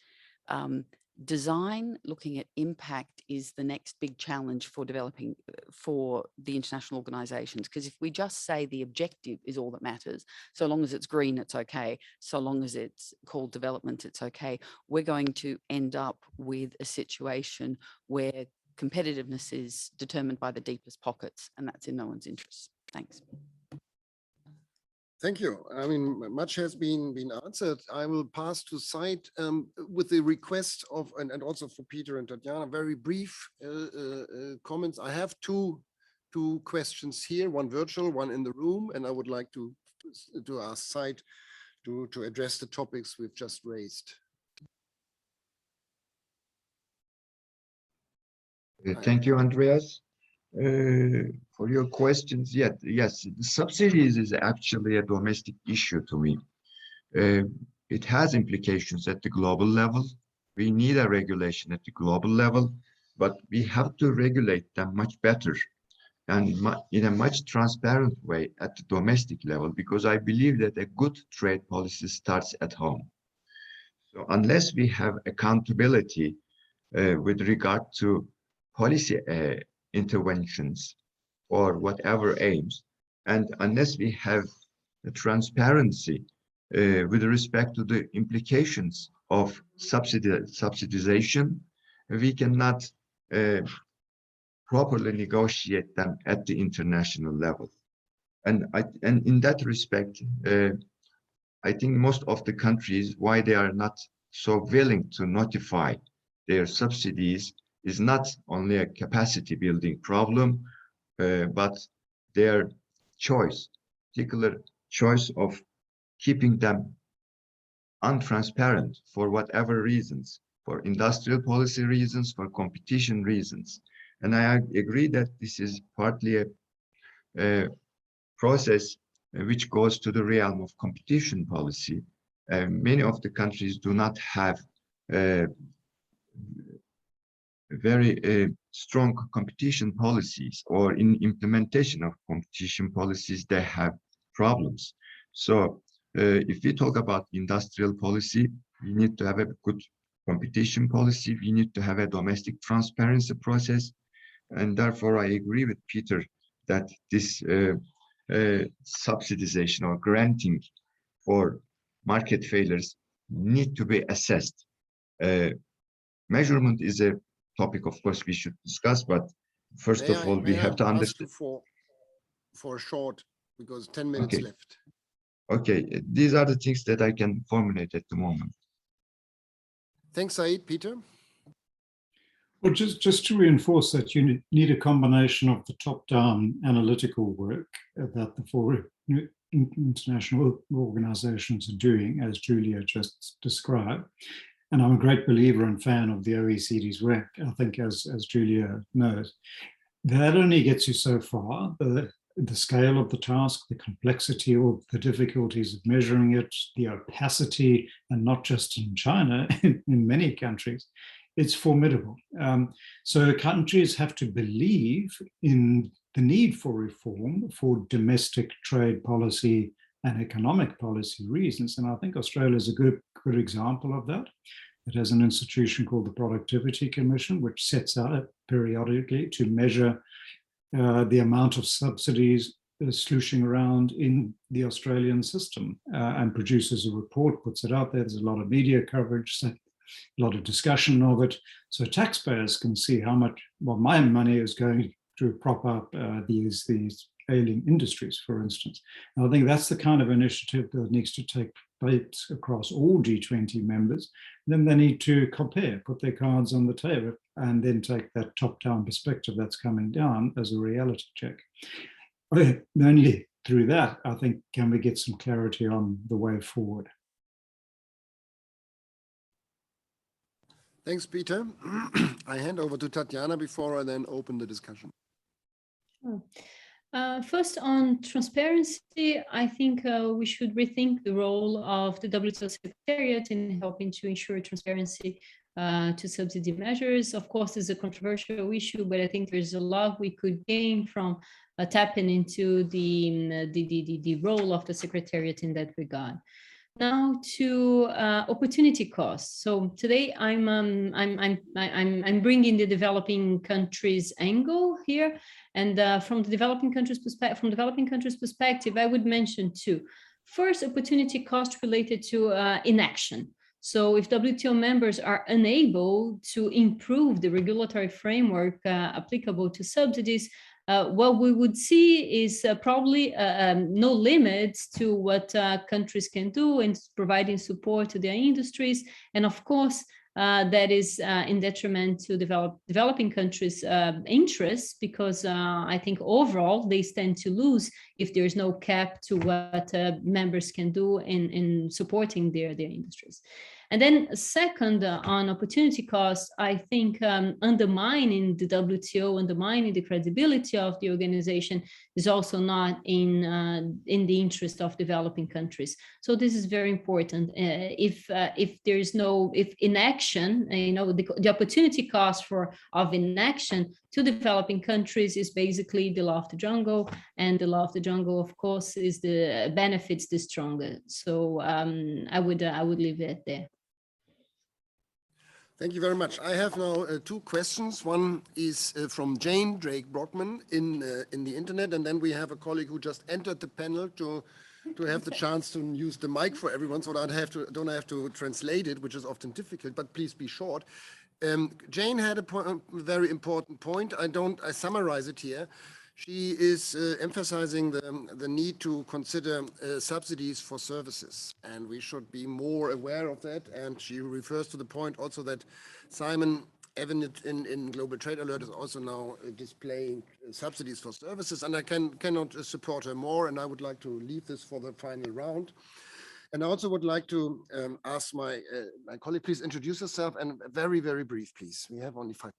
design, looking at impact is the next big challenge for developing for the international organizations. Because if we just say the objective is all that matters, so long as it's green, it's okay. So long as it's called development, it's okay. We're going to end up with a situation where competitiveness is determined by the deepest pockets, and that's in no one's interest. Thanks. Thank you. I mean, much has been answered. I will pass to Said with the request of, and also for Peter and Tatiana, very brief comments. I have two questions here, one virtual, one in the room, and I would like to ask Said to address the topics we've just raised. Thank you, Andreas, for your questions. Yes, subsidies is actually a domestic issue to me. It has implications at the global level. We need a regulation at the global level, but we have to regulate them much better and in a much transparent way at the domestic level, because I believe that a good trade policy starts at home. So unless we have accountability with regard to policy interventions or whatever aims. And unless we have the transparency with respect to the implications of subsidization, we cannot properly negotiate them at the international level. And in that respect, I think most of the countries, why they are not so willing to notify their subsidies is not only a capacity building problem, but their particular choice of keeping them untransparent for whatever reasons, for industrial policy reasons, for competition reasons. And I agree that this is partly a process which goes to the realm of competition policy. Many of the countries do not have very strong competition policies, or in implementation of competition policies, they have problems. So if we talk about industrial policy, we need to have a good competition policy. We need to have a domestic transparency process. And therefore, I agree with Peter that this subsidization or granting for market failures need to be assessed. Measurement is a topic, of course, we should discuss, but first of all, we have to understand. For a short, because 10 minutes Okay. left. Okay, these are the things that I can formulate at the moment. Thanks, Said. Peter? Well, just to reinforce that, you need a combination of the top-down analytical work that the four international organizations are doing, as Julia just described. And I'm a great believer and fan of the OECD's work. I think, as Julia knows, that only gets you so far. The scale of the task, the complexity or the difficulties of measuring it, the opacity, and not just in China, in many countries, it's formidable. So countries have to believe in the need for reform for domestic trade policy and economic policy reasons. And I think Australia is a good example of that. It has an institution called the Productivity Commission, which sets out periodically to measure the amount of subsidies slooshing around in the Australian system, and produces a report, puts it out there. There's a lot of media coverage, a lot of discussion of it. So taxpayers can see how much, well, my money is going to prop up these ailing industries, for instance. And I think that's the kind of initiative that needs to take place across all G20 members. Then they need to compare, put their cards on the table, and then take that top-down perspective that's coming down as a reality check. Only through that, I think, can we get some clarity on the way forward. Thanks, Peter. I hand over to Tatjana before I then open the discussion. First, on transparency, I think we should rethink the role of the WTO Secretariat in helping to ensure transparency to subsidy measures. Of course, it's a controversial issue, but I think there's a lot we could gain from tapping into the role of the Secretariat in that regard. Now to opportunity costs. So today I'm bringing the developing countries angle here, and from the developing countries perspective, I would mention two. First, opportunity cost related to inaction. So if WTO members are unable to improve the regulatory framework applicable to subsidies, what we would see is probably no limits to what countries can do in providing support to their industries. And of course, that is in detriment to developing countries' interests, because I think overall they stand to lose if there is no cap to what members can do in supporting their industries. And then second, on opportunity costs, I think undermining the WTO, undermining the credibility of the organization is also not in the interest of developing countries. So this is very important. If inaction, the opportunity cost of inaction to developing countries is basically the law of the jungle, and the law of the jungle, of course, is the benefits the stronger. So I would leave it there. Thank you very much. I have now two questions. One is from Jane Drake Brockman in the internet, and then we have a colleague who just entered the panel to have the chance to use the mic for everyone, so that I don't have to translate it, which is often difficult. But please be short. Jane had a very important point. I summarize it here. She is emphasizing the need to consider subsidies for services, and we should be more aware of that. And she refers to the point also that Simon Evanet in Global Trade Alert is also now displaying subsidies for services, and I cannot support her more, and I would like to leave this for the final round. And I also would like to ask my colleague, please introduce yourself, and very, very brief, please. We have only 5 minutes.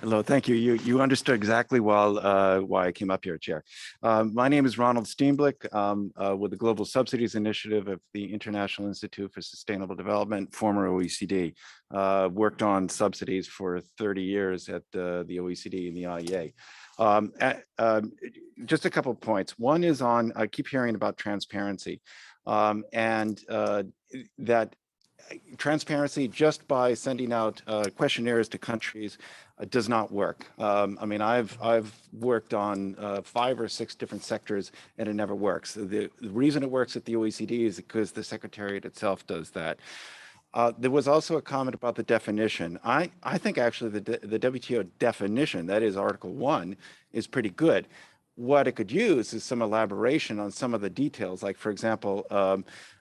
Hello, thank you. You understood exactly why I came up here, Chair. My name is Ronald Steenblick with the Global Subsidies Initiative of the International Institute for Sustainable Development, former OECD. Worked on subsidies for 30 years at the OECD and the IEA. Just a couple of points. One is on, I keep hearing about transparency and that transparency just by sending out questionnaires to countries does not work. I mean, I've worked on 5 or 6 different sectors and it never works. The reason it works at the OECD is because the Secretariat itself does that. There was also a comment about the definition. I think actually the WTO definition, that is Article 1, is pretty good. What it could use is some elaboration on some of the details, like, for example,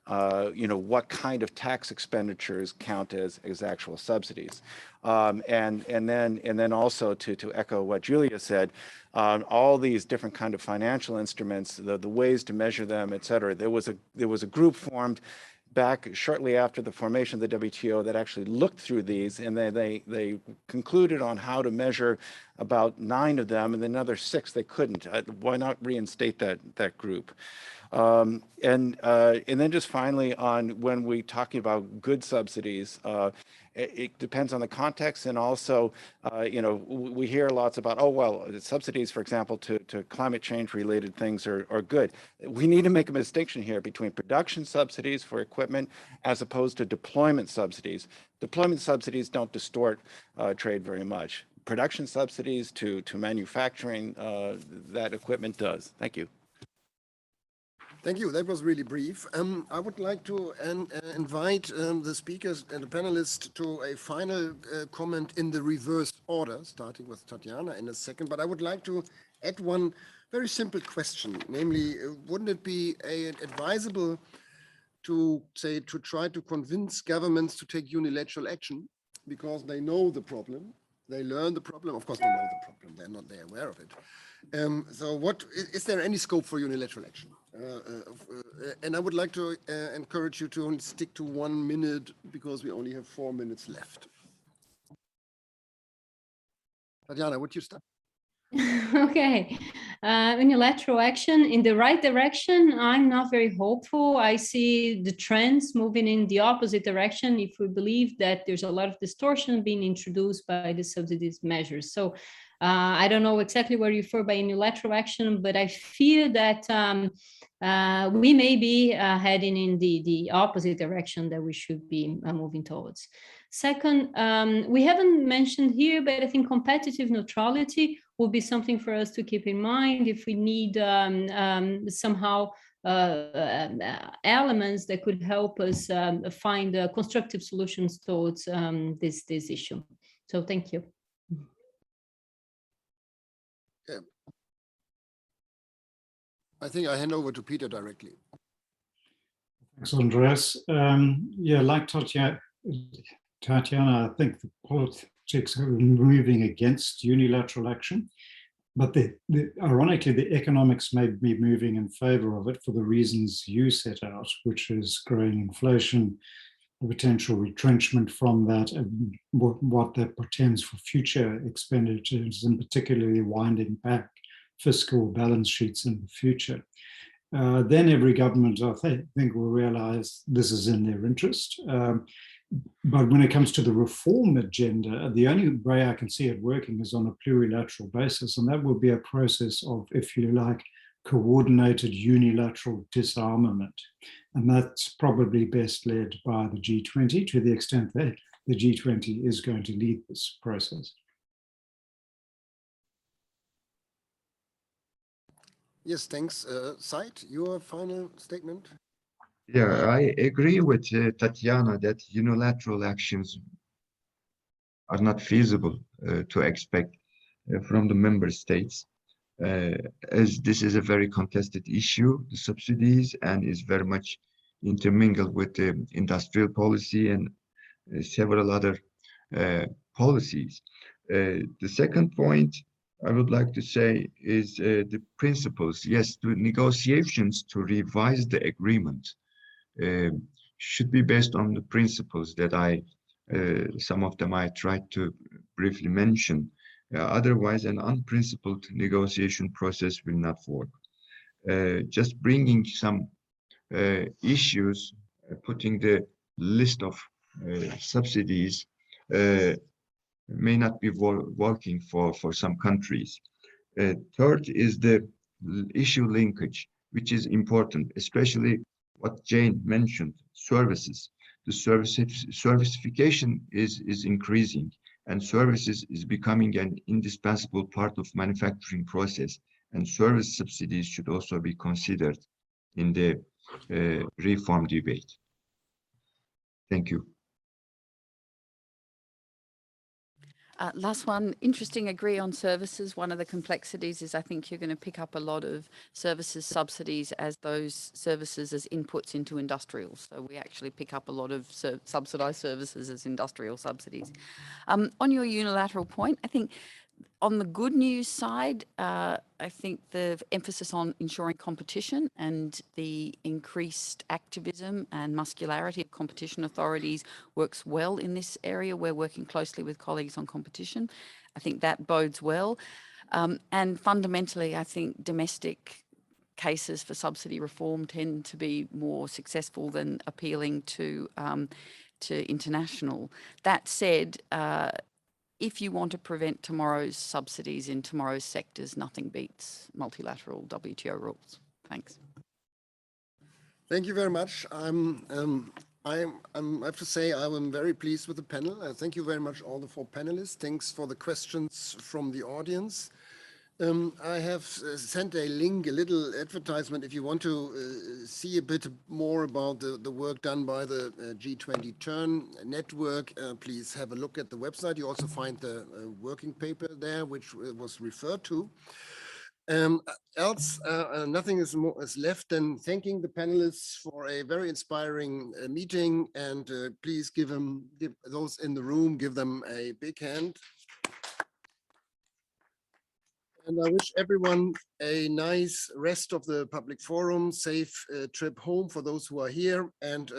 what kind of tax expenditures count as actual subsidies. And then also to echo what Julia said, all these different kind of financial instruments, the ways to measure them, et cetera. There was a group formed back shortly after the formation of the WTO that actually looked through these, and they concluded on how to measure about 9 of them, and another 6 they couldn't. Why not reinstate that group? And then just finally on when we're talking about good subsidies, it depends on the context, and also, we hear lots about, oh, well, subsidies, for example, to climate change related things are good. We need to make a distinction here between production subsidies for equipment as opposed to deployment subsidies. Deployment subsidies don't distort trade very much. Production subsidies to manufacturing that equipment does. Thank you. Thank you. That was really brief. I would like to invite the speakers and the panelists to a final comment in the reverse order, starting with Tatjana in a second. But I would like to add one very simple question, namely, wouldn't it be advisable to try to convince governments to take unilateral action because they know the problem, they learn the problem. Of course, they know the problem. They're aware of it. So what is there any scope for unilateral action? And I would like to encourage you to only stick to 1 minute because we only have 4 minutes left. Tatjana, would you start? Okay, unilateral action in the right direction, I'm not very hopeful. I see the trends moving in the opposite direction if we believe that there's a lot of distortion being introduced by the subsidies measures. So I don't know exactly what you refer by unilateral action, but I fear that we may be heading in the opposite direction that we should be moving towards. Second, we haven't mentioned here, but I think competitive neutrality will be something for us to keep in mind if we need somehow elements that could help us find constructive solutions towards this issue. So thank you. I think I hand over to Peter directly. Thanks, Andreas. Yeah, like Tatjana, I think the politics are moving against unilateral action, but ironically, the economics may be moving in favor of it for the reasons you set out, which is growing inflation, the potential retrenchment from that, and what that portends for future expenditures, and particularly winding back fiscal balance sheets in the future. Then every government, I think, will realize this is in their interest. But when it comes to the reform agenda, the only way I can see it working is on a plurilateral basis, and that will be a process of, if you like, coordinated unilateral disarmament. And that's probably best led by the G20 to the extent that the G20 is going to lead this process. Yes, thanks. Said, your final statement? Yeah, I agree with Tatiana that unilateral actions are not feasible to expect from the member states, as this is a very contested issue, the subsidies, and is very much intermingled with the industrial policy and several other policies. The second point I would like to say is the principles. Yes, the negotiations to revise the agreement should be based on the principles that some of them I tried to briefly mention. Otherwise, an unprincipled negotiation process will not work. Just bringing some issues, putting the list of subsidies may not be working for some countries. Third is the issue linkage, which is important, especially what Jane mentioned, services. The servicification is increasing, and services is becoming an indispensable part of manufacturing process, and service subsidies should also be considered in the reform debate. Thank you. Last one, interesting, agree on services. One of the complexities is I think you're going to pick up a lot of services subsidies as those services as inputs into industrials. So we actually pick up a lot of subsidized services as industrial subsidies. On your unilateral point, I think on the good news side, I think the emphasis on ensuring competition and the increased activism and muscularity of competition authorities works well in this area. We're working closely with colleagues on competition. I think that bodes well. And fundamentally, I think domestic cases for subsidy reform tend to be more successful than appealing to international. That said, if you want to prevent tomorrow's subsidies in tomorrow's sectors, nothing beats multilateral WTO rules. Thanks. Thank you very much. I have to say I am very pleased with the panel. Thank you very much, all the four panelists. Thanks for the questions from the audience. I have sent a link, a little advertisement, if you want to see a bit more about the work done by the G20 Turn Network. Please have a look at the website. You also find the working paper there, which was referred to. Else, nothing is left than thanking the panelists for a very inspiring meeting, and please give those in the room, give them a big hand. And I wish everyone a nice rest of the public forum, safe trip home for those who are here, and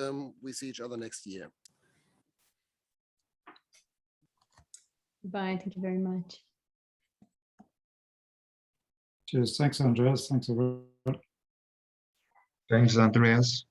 we see each other next year. Bye. Thank you very much. Cheers. Thanks, Andreas. Thanks, everyone. Thanks, Andreas.